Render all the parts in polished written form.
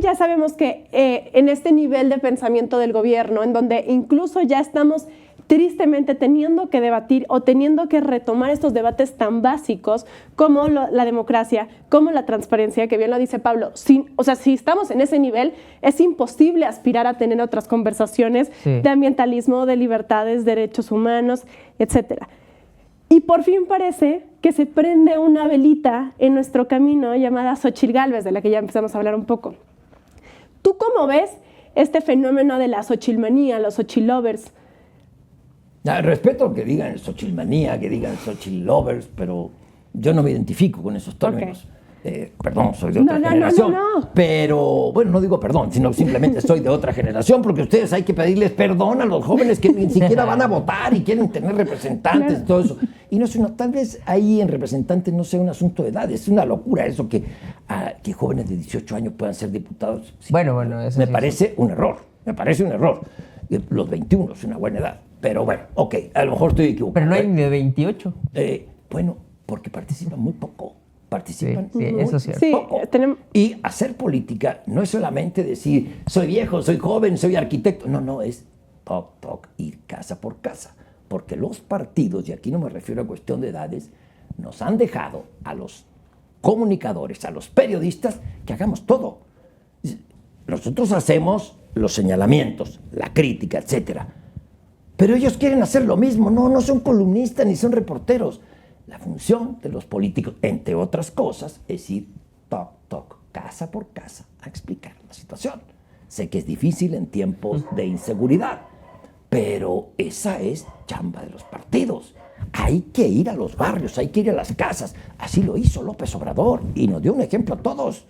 ya sabemos que en este nivel de pensamiento del gobierno, en donde incluso ya estamos tristemente teniendo que debatir o teniendo que retomar estos debates tan básicos como la democracia, como la transparencia, que bien lo dice Pablo. Si estamos en ese nivel, es imposible aspirar a tener otras conversaciones de ambientalismo, de libertades, derechos humanos, etcétera. Y por fin parece que se prende una velita en nuestro camino llamada Xóchitl Gálvez, de la que ya empezamos a hablar un poco. ¿Tú cómo ves este fenómeno de la Xochilmanía, los Xochitl lovers? Respeto que digan Xochilmanía, que digan Xochitl lovers, pero yo no me identifico con esos términos. Perdón, soy de otra generación. No. Pero, bueno, no digo perdón, sino simplemente soy de otra generación, porque ustedes hay que pedirles perdón a los jóvenes que ni siquiera van a votar y quieren tener representantes y todo eso. Y no es tal vez ahí en representantes no sea un asunto de edad, es una locura eso que jóvenes de 18 años puedan ser diputados. Sí, bueno, eso me parece un error, Los 21 es una buena edad, pero bueno, ok, a lo mejor estoy equivocado. Pero no hay ni de 28. Bueno, porque participan muy poco. Participan sí, eso es cierto. Poco. Y hacer política no es solamente decir soy viejo, soy joven, soy arquitecto. No, es toc, ir casa por casa. Porque los partidos, y aquí no me refiero a cuestión de edades, nos han dejado a los comunicadores, a los periodistas, que hagamos todo. Nosotros hacemos los señalamientos, la crítica, etcétera. Pero ellos quieren hacer lo mismo. No son columnistas ni son reporteros. La función de los políticos, entre otras cosas, es ir toc, casa por casa, a explicar la situación. Sé que es difícil en tiempos de inseguridad, pero esa es chamba de los partidos. Hay que ir a los barrios, hay que ir a las casas. Así lo hizo López Obrador y nos dio un ejemplo a todos.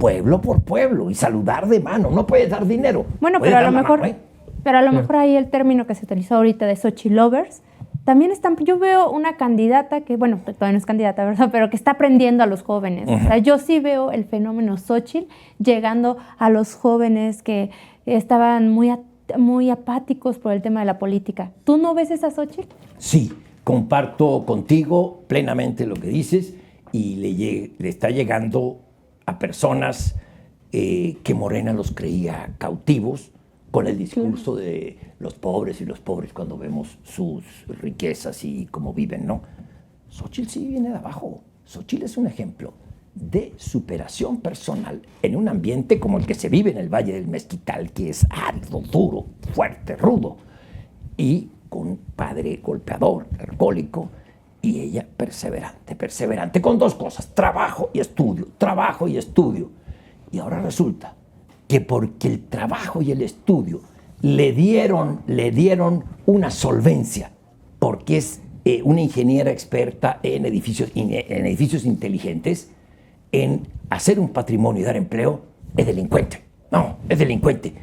Pueblo por pueblo y saludar de mano. No puedes dar dinero. Bueno, pero a lo mejor ahí el término que se utilizó ahorita de Xochitl lovers, también yo veo una candidata que, bueno, todavía no es candidata, ¿verdad? Pero que está aprendiendo a los jóvenes. O sea, yo sí veo el fenómeno Xóchitl llegando a los jóvenes que estaban muy apáticos por el tema de la política. ¿Tú no ves esa Xóchitl? Sí, comparto contigo plenamente lo que dices y le está llegando a personas que Morena los creía cautivos con el discurso de los pobres cuando vemos sus riquezas y cómo viven, ¿no? Xóchitl sí viene de abajo. Xóchitl es un ejemplo de superación personal en un ambiente como el que se vive en el Valle del Mezquital, que es árido, duro, fuerte, rudo, y con un padre golpeador, alcohólico, y ella perseverante, con dos cosas, trabajo y estudio. Y ahora resulta que porque el trabajo y el estudio le dieron una solvencia, porque es una ingeniera experta en edificios inteligentes, en hacer un patrimonio y dar empleo, es delincuente. No, es delincuente.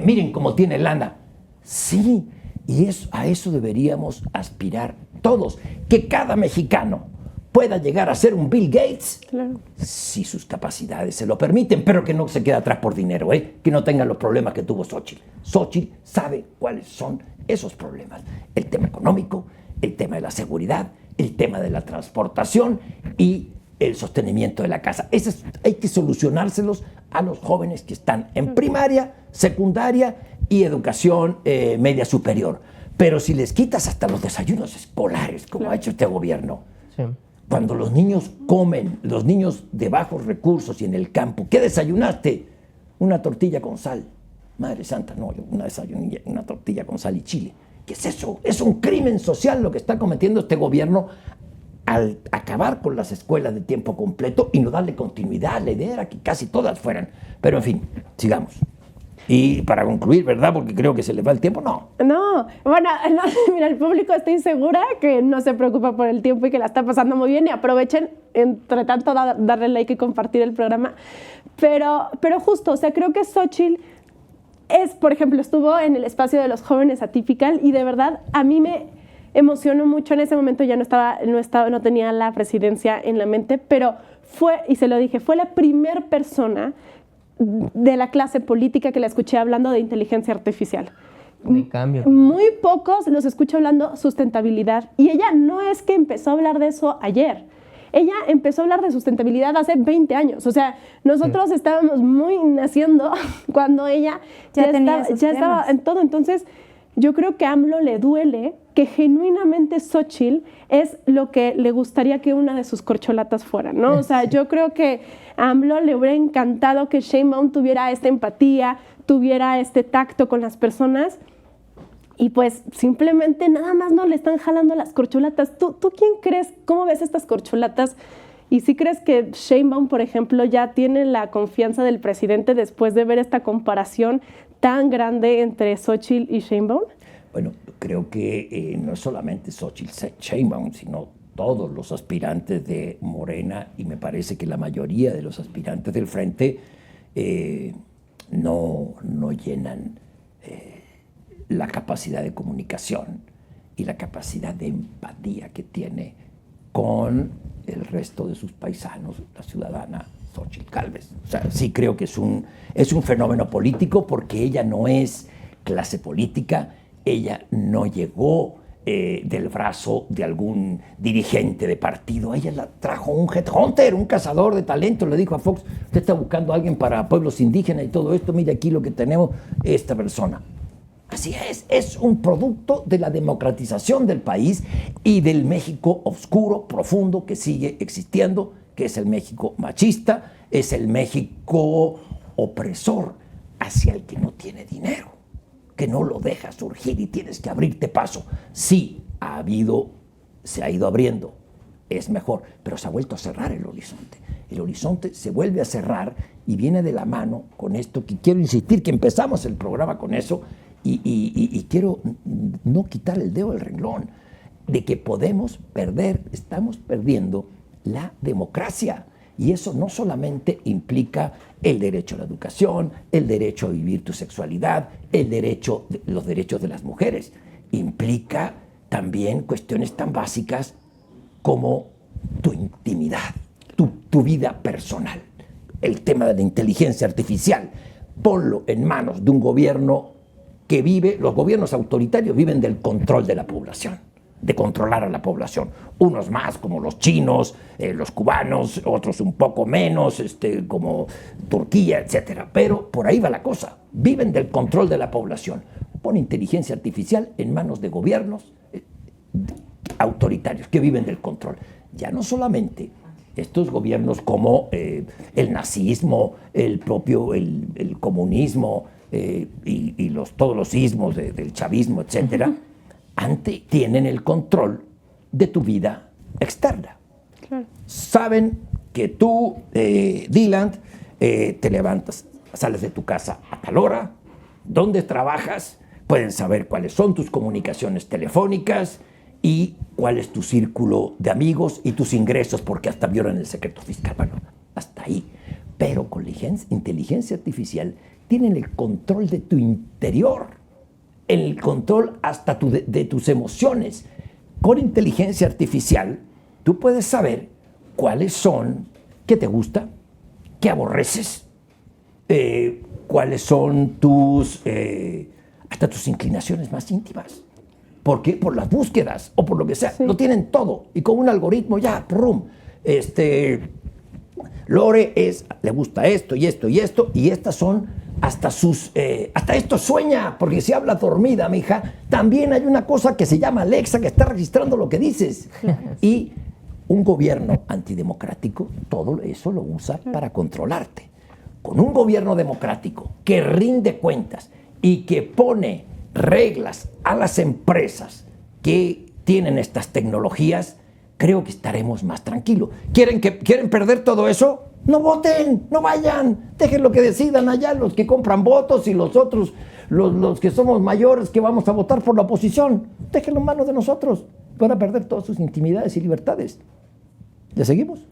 Miren cómo tiene lana. Sí, y a eso deberíamos aspirar todos, que cada mexicano pueda llegar a ser un Bill Gates, claro, si sus capacidades se lo permiten, pero que no se quede atrás por dinero, que no tenga los problemas que tuvo Xóchitl. Xóchitl sabe cuáles son esos problemas: el tema económico, el tema de la seguridad, el tema de la transportación y el sostenimiento de la casa. Esos hay que solucionárselos a los jóvenes que están en primaria, secundaria y educación media superior. Pero si les quitas hasta los desayunos escolares, como claro, ha hecho este gobierno, sí, cuando los niños comen, los niños de bajos recursos y en el campo, ¿qué desayunaste? Una tortilla con sal. Madre santa, no, una tortilla con sal y chile. ¿Qué es eso? Es un crimen social lo que está cometiendo este gobierno al acabar con las escuelas de tiempo completo y no darle continuidad. La idea era que casi todas fueran. Pero en fin, sigamos. Y para concluir, ¿verdad? Porque creo que se les va el tiempo, no. No, bueno, mira, el público estoy segura que no se preocupa por el tiempo y que la está pasando muy bien y aprovechen, entre tanto, darle like y compartir el programa. Pero justo, o sea, creo que Xóchitl por ejemplo, estuvo en el espacio de los jóvenes Atypical y de verdad a mí me emocionó mucho. En ese momento ya no tenía la presidencia en la mente, pero y se lo dije, fue la primera persona de la clase política que la escuché hablando de inteligencia artificial. De cambio. Muy pocos los escucho hablando sustentabilidad. Y ella no es que empezó a hablar de eso ayer. ella empezó a hablar de sustentabilidad hace 20 años. O sea, nosotros estábamos muy naciendo cuando ella ya estaba en todo. Entonces, yo creo que a AMLO le duele que genuinamente Xóchitl es lo que le gustaría que una de sus corcholatas fuera, ¿no? O sea, yo creo que a AMLO le hubiera encantado que Sheinbaum tuviera esta empatía, tuviera este tacto con las personas, y pues simplemente nada más no le están jalando las corcholatas. ¿Tú quién crees? ¿Cómo ves estas corcholatas? ¿Y si crees que Sheinbaum, por ejemplo, ya tiene la confianza del presidente después de ver esta comparación tan grande entre Xóchitl y Sheinbaum? Bueno, creo que no es solamente Xóchitl Sheinbaum, sino todos los aspirantes de Morena, y me parece que la mayoría de los aspirantes del Frente no llenan la capacidad de comunicación y la capacidad de empatía que tiene con el resto de sus paisanos, la ciudadana Xóchitl Gálvez. O sea, sí creo que es un fenómeno político, porque ella no es clase política, ella no llegó del brazo de algún dirigente de partido, ella la trajo un headhunter, un cazador de talento, le dijo a Fox: usted está buscando a alguien para pueblos indígenas y todo esto, mire aquí lo que tenemos, esta persona. Así es un producto de la democratización del país y del México oscuro, profundo, que sigue existiendo, que es el México machista, es el México opresor hacia el que no tiene dinero, que no lo deja surgir y tienes que abrirte paso. Sí, se ha ido abriendo, es mejor, pero se ha vuelto a cerrar el horizonte. El horizonte se vuelve a cerrar y viene de la mano con esto, que quiero insistir, que empezamos el programa con eso, y quiero no quitar el dedo del renglón, de que podemos perder, estamos perdiendo la democracia. Y eso no solamente implica el derecho a la educación, el derecho a vivir tu sexualidad, los derechos de las mujeres. Implica también cuestiones tan básicas como tu intimidad, tu vida personal. El tema de la inteligencia artificial, ponlo en manos de un gobierno que los gobiernos autoritarios viven del control de la población, de controlar a la población. Unos más, como los chinos, los cubanos, otros un poco menos, como Turquía, etc. Pero por ahí va la cosa. Viven del control de la población. Pon inteligencia artificial en manos de gobiernos autoritarios que viven del control. Ya no solamente estos gobiernos como el nazismo, el comunismo, y todos los ismos del chavismo, etcétera, tienen el control de tu vida externa. Claro. Saben que tú, Dylan, te levantas, sales de tu casa a tal hora, dónde trabajas, pueden saber cuáles son tus comunicaciones telefónicas y cuál es tu círculo de amigos y tus ingresos, porque hasta violan el secreto fiscal. Bueno, hasta ahí. Pero con la inteligencia artificial tienen el control de tu interior, el control hasta de tus emociones. Con inteligencia artificial, tú puedes saber cuáles son, qué te gusta, qué aborreces, cuáles son hasta tus inclinaciones más íntimas. ¿Por qué? Por las búsquedas o por lo que sea. Sí. Lo tienen todo. Y con un algoritmo ya, ¡prum! Lore le gusta esto y esto y esto, y estas son hasta esto sueña, porque si habla dormida, mija, también hay una cosa que se llama Alexa, que está registrando lo que dices. Y un gobierno antidemocrático todo eso lo usa para controlarte. Con un gobierno democrático que rinde cuentas y que pone reglas a las empresas que tienen estas tecnologías, creo que estaremos más tranquilos. ¿Quieren perder todo eso? No voten, no vayan, dejen lo que decidan allá los que compran votos y los otros, los que somos mayores que vamos a votar por la oposición. Déjenlo en manos de nosotros, van a perder todas sus intimidades y libertades. ¿Ya seguimos?